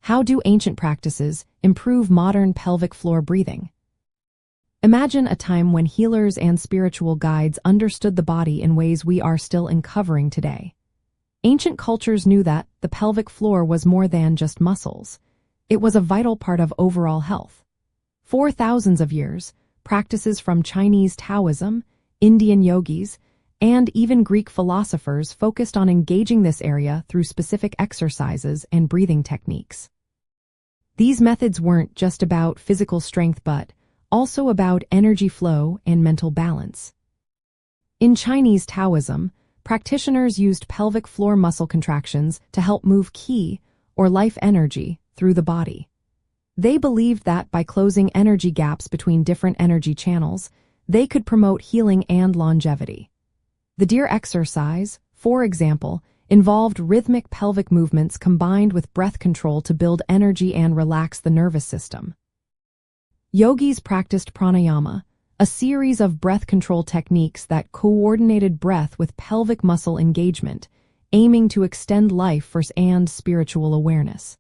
How do ancient practices improve modern pelvic floor breathing? Imagine a time when healers and spiritual guides understood the body in ways we are still uncovering today. Ancient cultures knew that the pelvic floor was more than just muscles. It was a vital part of overall health. For thousands of years, practices from Chinese Taoism, Indian yogis, and even Greek philosophers focused on engaging this area through specific exercises and breathing techniques. These methods weren't just about physical strength but also about energy flow and mental balance. In Chinese Taoism, practitioners used pelvic floor muscle contractions to help move qi, or life energy, through the body. They believed that by closing energy gaps between different energy channels, they could promote healing and longevity. The deer exercise, for example, involved rhythmic pelvic movements combined with breath control to build energy and relax the nervous system. Yogis practiced pranayama, a series of breath control techniques that coordinated breath with pelvic muscle engagement, aiming to extend life force and spiritual awareness.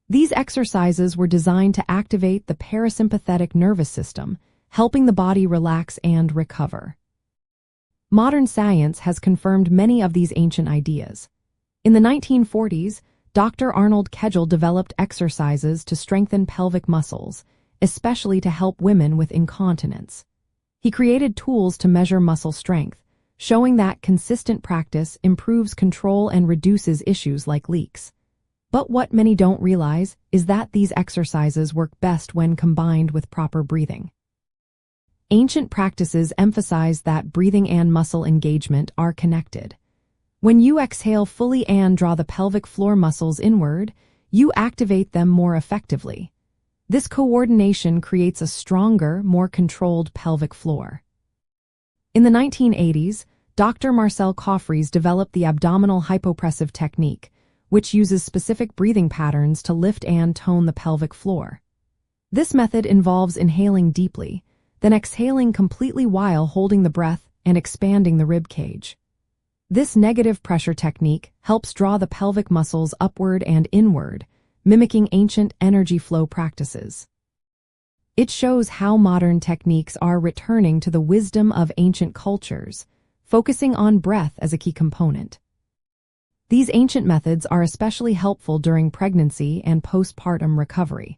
These exercises were designed to activate the parasympathetic nervous system, helping the body relax and recover. Modern science has confirmed many of these ancient ideas. In the 1940s, Dr. Arnold Kegel developed exercises to strengthen pelvic muscles, especially to help women with incontinence. He created tools to measure muscle strength, showing that consistent practice improves control and reduces issues like leaks. But what many don't realize is that these exercises work best when combined with proper breathing. Ancient practices emphasize that breathing and muscle engagement are connected. When you exhale fully and draw the pelvic floor muscles inward, you activate them more effectively. This coordination creates a stronger, more controlled pelvic floor. In the 1980s, Dr. Marcel Caufriez developed the abdominal hypopressive technique, which uses specific breathing patterns to lift and tone the pelvic floor. This method involves inhaling deeply, then exhaling completely while holding the breath and expanding the rib cage. This negative pressure technique helps draw the pelvic muscles upward and inward, mimicking ancient energy flow practices. It shows how modern techniques are returning to the wisdom of ancient cultures, focusing on breath as a key component. These ancient methods are especially helpful during pregnancy and postpartum recovery.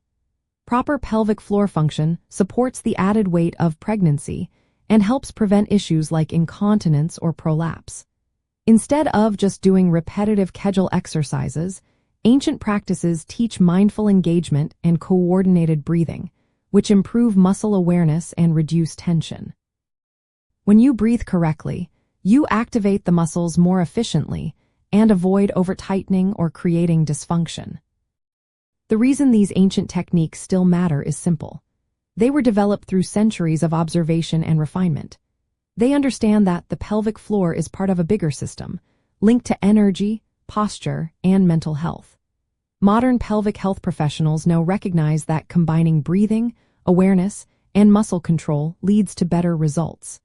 Proper pelvic floor function supports the added weight of pregnancy and helps prevent issues like incontinence or prolapse. Instead of just doing repetitive Kegel exercises, ancient practices teach mindful engagement and coordinated breathing, which improve muscle awareness and reduce tension. When you breathe correctly, you activate the muscles more efficiently and avoid over-tightening or creating dysfunction. The reason these ancient techniques still matter is simple. They were developed through centuries of observation and refinement. They understand that the pelvic floor is part of a bigger system, linked to energy, posture, and mental health. Modern pelvic health professionals now recognize that combining breathing, awareness, and muscle control leads to better results.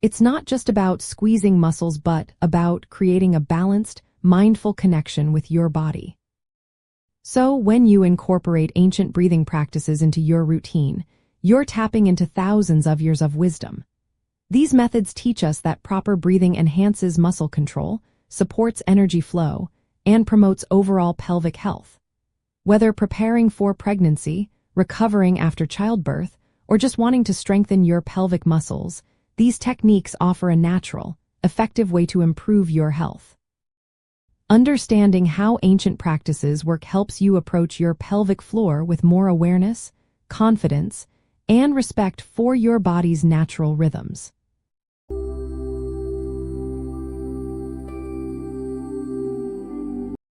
It's not just about squeezing muscles but about creating a balanced, mindful connection with your body. So when you incorporate ancient breathing practices into your routine, you're tapping into thousands of years of wisdom. These methods teach us that proper breathing enhances muscle control, supports energy flow, and promotes overall pelvic health. Whether preparing for pregnancy, recovering after childbirth, or just wanting to strengthen your pelvic muscles, these techniques offer a natural, effective way to improve your health. Understanding how ancient practices work helps you approach your pelvic floor with more awareness, confidence, and respect for your body's natural rhythms.